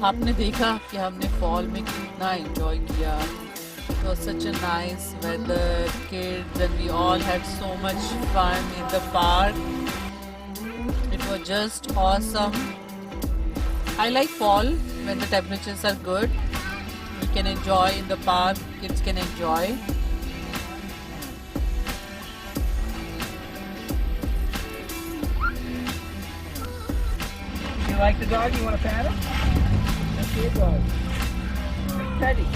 आपने देखा कि हमने फॉल में कितना एंजॉय किया. It was such a nice weather, kids, and we all had so much fun in the park. It was just awesome. I like fall when the temperatures are good. We can enjoy in the park, kids can enjoy. You like the dog? You want to pat him? That's your dog. Teddy.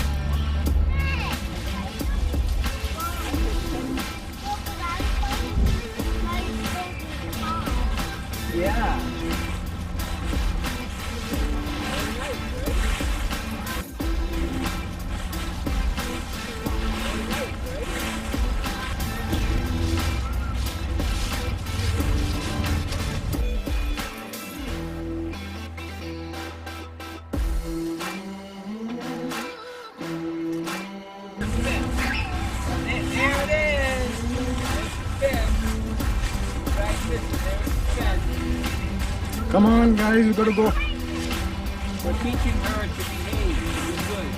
Yeah. Come on, guys, we gotta go. We're teaching her to behave. She's good.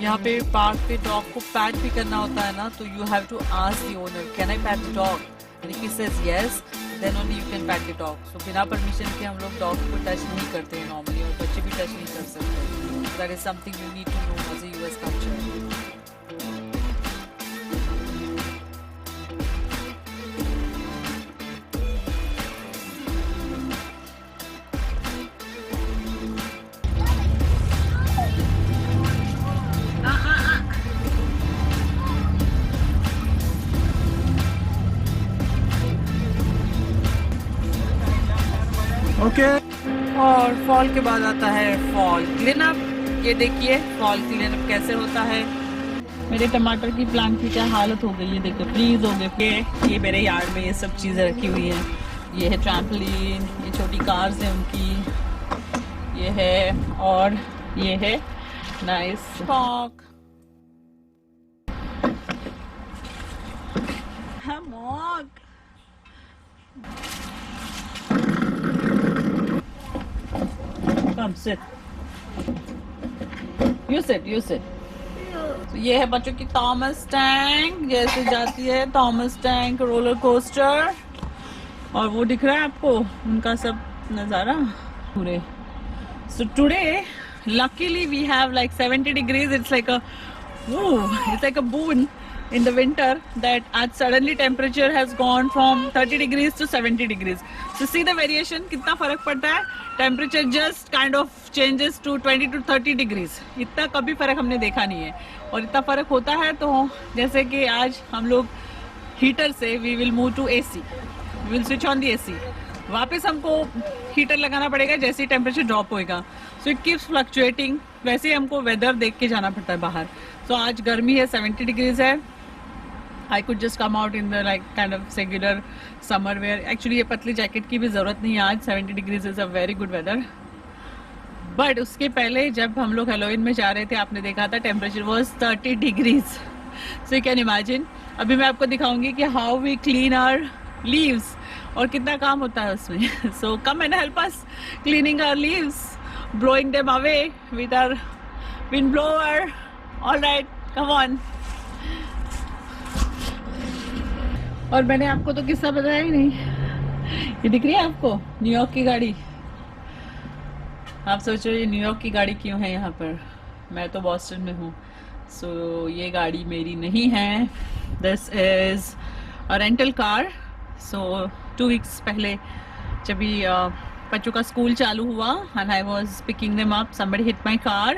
यहाँ पे park पे dog को PAT भी करना होता है ना, तो you have to ask the owner, can I pat the dog? And if he says yes, then only you can pat the dog. So बिना परमिशन के हम लोग डॉग को टच नहीं करते हैं नॉर्मली, और बच्चे भी टच नहीं कर सकते. That is something you need to know as a US culture. Okay. और फॉल के बाद आता है फॉल क्लीन अप. ये देखिए फॉल क्लीन अप कैसे होता है. मेरे टमाटर की प्लांट की क्या हालत हो गई है, देखो फ्रीज हो गए. ये मेरे यार्ड में ये सब चीजें रखी हुई हैं. ये है ट्रैम्पलिन, ये छोटी कार्स हैं उनकी, ये है, और ये है nice pock. Come sit. You sit. तो ये है बच्चों की थॉमस टैंक. जैसे जाती है थॉमस टैंक रोलर कोस्टर, और वो दिख रहा है आपको उनका सब नज़ारा पूरे. So today, luckily we have like 70 degrees. It's like a boon in the winter that suddenly temperature has gone from 30 degrees to 70 degrees. So see the variation, कितना फर्क पड़ता है. Temperature just kind of changes to 20 to 30 degrees. इतना कभी फर्क हमने देखा नहीं है, और इतना फर्क होता है. तो जैसे कि आज हम लोग हीटर से we will move to AC. We will switch on the AC. वापस हमको हीटर लगाना पड़ेगा जैसे ही टेम्परेचर ड्रॉप होएगा. So it keeps fluctuating. वैसे ही हमको वेदर देख के जाना पड़ता है बाहर. सो आज गर्मी है, 70 डिग्रीज है. I could just come out in the like kind of regular summer wear. Actually ये पतली जैकेट की भी ज़रूरत नहीं है आज. 70 degrees is a very good weather. But उसके पहले जब हम लोग हेलोविन में जा रहे थे, आपने देखा था temperature was 30 degrees. So you can imagine. अभी मैं आपको दिखाऊंगी कि how we clean our leaves और कितना काम होता है उसमें. So come and help us cleaning our leaves, blowing them away with our wind blower. All right, come on. और मैंने आपको तो किस्सा बताया ही नहीं. ये दिख रही है आपको न्यूयॉर्क की गाड़ी. आप सोचो ये न्यूयॉर्क की गाड़ी क्यों है यहाँ पर. मैं तो बॉस्टन में हूँ. सो ये गाड़ी मेरी नहीं है. This is a rental car. So 2 weeks पहले जब भी बच्चों का स्कूल चालू हुआ and I was picking them up, somebody hit my car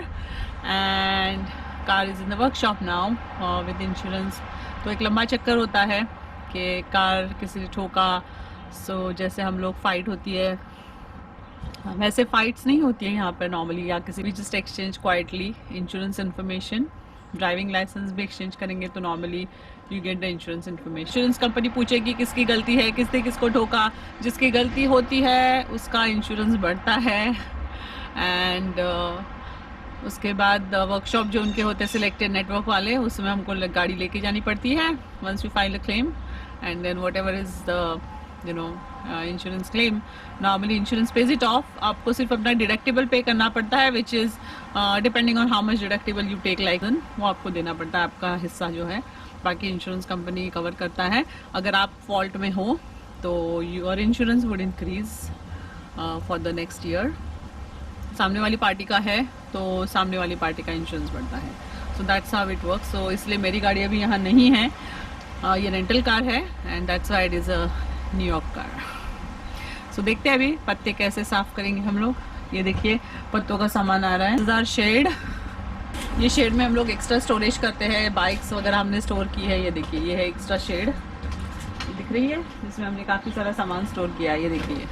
and car is in the workshop now with insurance. तो एक लंबा चक्कर होता है कि कार किसी ने ठोका. सो जैसे हम लोग फाइट होती है वैसे फाइट्स नहीं होती है यहाँ पर नॉर्मली, या किसी भी just exchange quietly insurance information. Driving licence भी एक्सचेंज करेंगे तो normally you get the insurance information. Insurance company पूछेगी किसकी गलती है, किसने किसको ठोका. जिसकी गलती होती है उसका इंश्योरेंस बढ़ता है. एंड उसके बाद वर्कशॉप जो उनके होते हैं सिलेक्टेड नेटवर्क वाले, उसमें हमको गाड़ी लेके जानी पड़ती है once we file a claim. And then whatever is the you know insurance claim, normally insurance pays it off. आपको सिर्फ अपना डिडक्टिबल पे करना पड़ता है, which is depending on how much deductible you take, like वो आपको देना पड़ता है, आपका हिस्सा जो है. बाकी इंश्योरेंस कंपनी कवर करता है. अगर आप फॉल्ट में हो तो your insurance would increase for the next year. सामने वाली पार्टी का है तो सामने वाली पार्टी का इंश्योरेंस बढ़ता है. So that's how it work. So इसलिए मेरी गाड़ी अभी यहाँ नहीं है, ये रेंटल कार है, and that's why it is a New York car. So देखते हैं अभी पत्ते कैसे साफ करेंगे हम लोग. ये देखिए पत्तों का सामान आ रहा है. This are shed. ये शेड में हम लोग एक्स्ट्रा स्टोरेज करते हैं, बाइक्स वगैरह हमने स्टोर की है. ये देखिए ये है एक्स्ट्रा शेड, ये दिख रही है, जिसमें हमने काफ़ी सारा सामान स्टोर किया है. ये देखिए.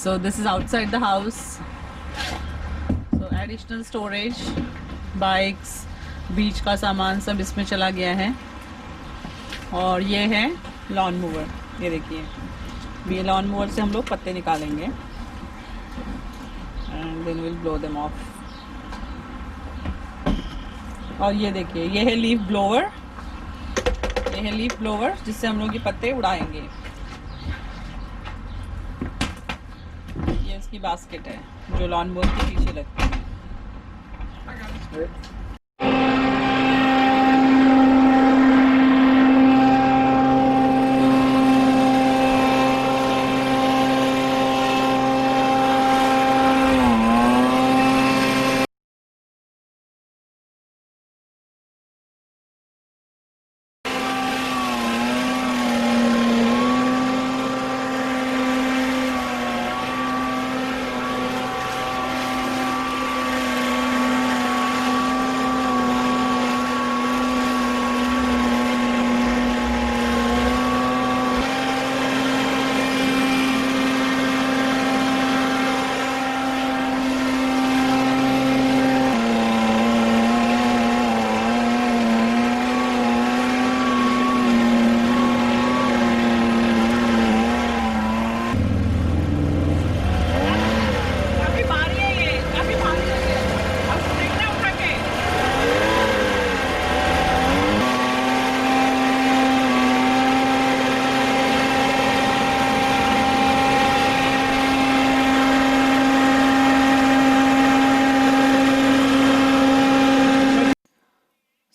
So this is outside the house. So additional storage, bikes, beach का सामान सब इसमें चला गया है. और ये है लॉन मूवर. ये देखिए, ये लॉन मूवर से हम लोग पत्ते निकालेंगे and then will blow them off. और ये देखिए ये है लीफ ब्लोवर. ये है लीफ ब्लोवर जिससे हम लोग ये पत्ते उड़ाएंगे. ये इसकी बास्केट है जो लॉन मूवर के पीछे लगती है.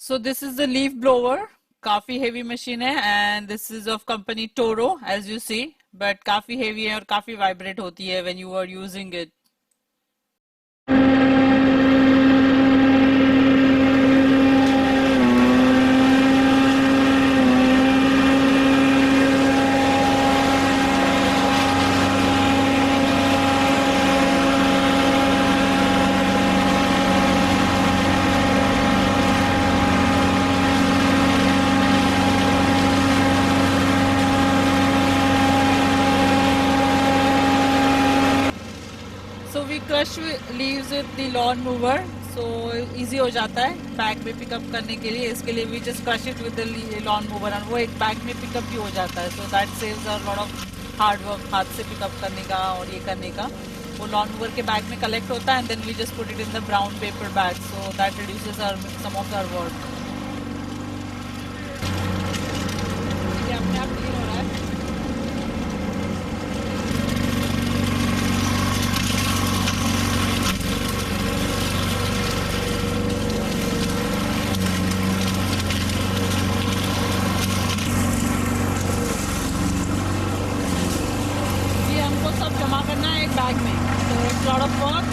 So this is the leaf blower. काफी हेवी मशीन है and this is of company Toro as you see, but काफी हेवी है और काफी वाइब्रेट होती है when you are using it. Crush leaves with the lawn mower, so easy हो जाता है बैग में पिकअप करने के लिए. इसके लिए we just crush it with the lawn mower और वो एक बैग में पिकअप भी हो जाता है. So that saves a lot of hard work, हाथ से पिकअप करने का और ये करने का. वो लॉन मूवर के बैग में कलेक्ट होता है and then we just put it in the brown paper bag, so that reduces some of our work. ये अपने आप क्लीन हो रहा है. बैग में तो it's lot of work.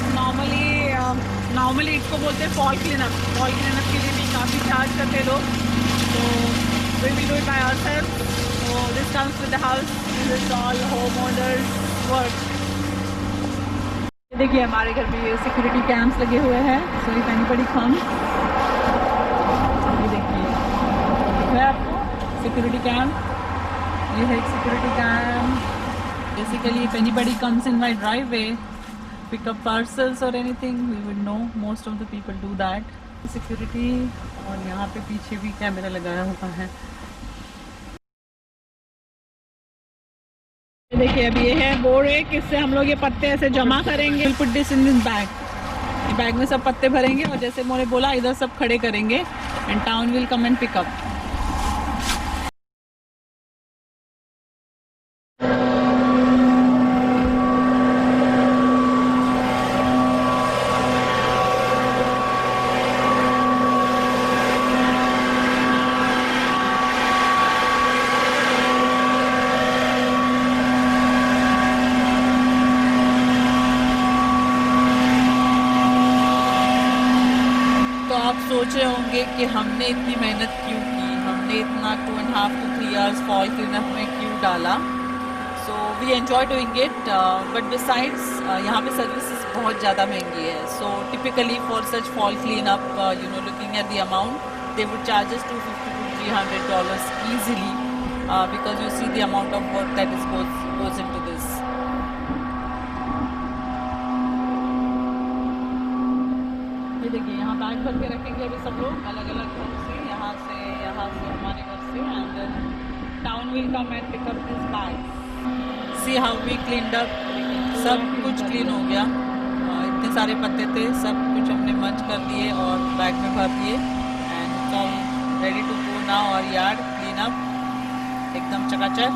Normally इसको बोलते हैं फॉल क्लीनअप. फॉल क्लीनअप के लिए भी काफ़ी चार्ज करते हैं लोग, तो we will do it by ourselves. So this comes with the house, this is all home owners work. देखिए हमारे घर में ये सिक्योरिटी कैम्प्स लगे हुए हैं. सो इफ एनीबॉडी कम्स, ये देखिए दिख रहा है आपको सिक्योरिटी कैम्प. ये है एक security camp. Basically, if anybody comes in my driveway, pick up parcels or anything, we would know. Most of the people do that. Security, और यहाँ पे पीछे भी कैमरा लगाया हुआ है. देखिए अभी ये है बोर्ड है, किससे हम लोग ये पत्ते ऐसे जमा करेंगे. We'll put this in this bag. ये बैग में सब पत्ते भरेंगे और जैसे मैंने बोला इधर सब खड़े करेंगे and town will come and pick up. कि हमने इतनी मेहनत क्यों की, हमने इतना 2.5 to 3 years फॉल क्लीनअप में क्यों डाला. So we enjoy doing it, but besides यहाँ पे सर्विसेज बहुत ज़्यादा महंगी है. So typically for such fall cleanup, you know, looking at the amount, they would charge us $250 to $300 easily, because you see the amount of work that goes into this. ये देखिए यहाँ bag भर के रखेंगे अभी सब लोग अलग अलग घर से, यहाँ से हमारे घर से, and then town will come and pick up this bag. See how we cleaned up, सब कुछ क्लीन हो गया. इतने सारे पत्ते थे, सब कुछ हमने मंच कर लिए और बैग में भर दिए, and it's all ready to go now. और यार्ड क्लीन अप एकदम चकाचक.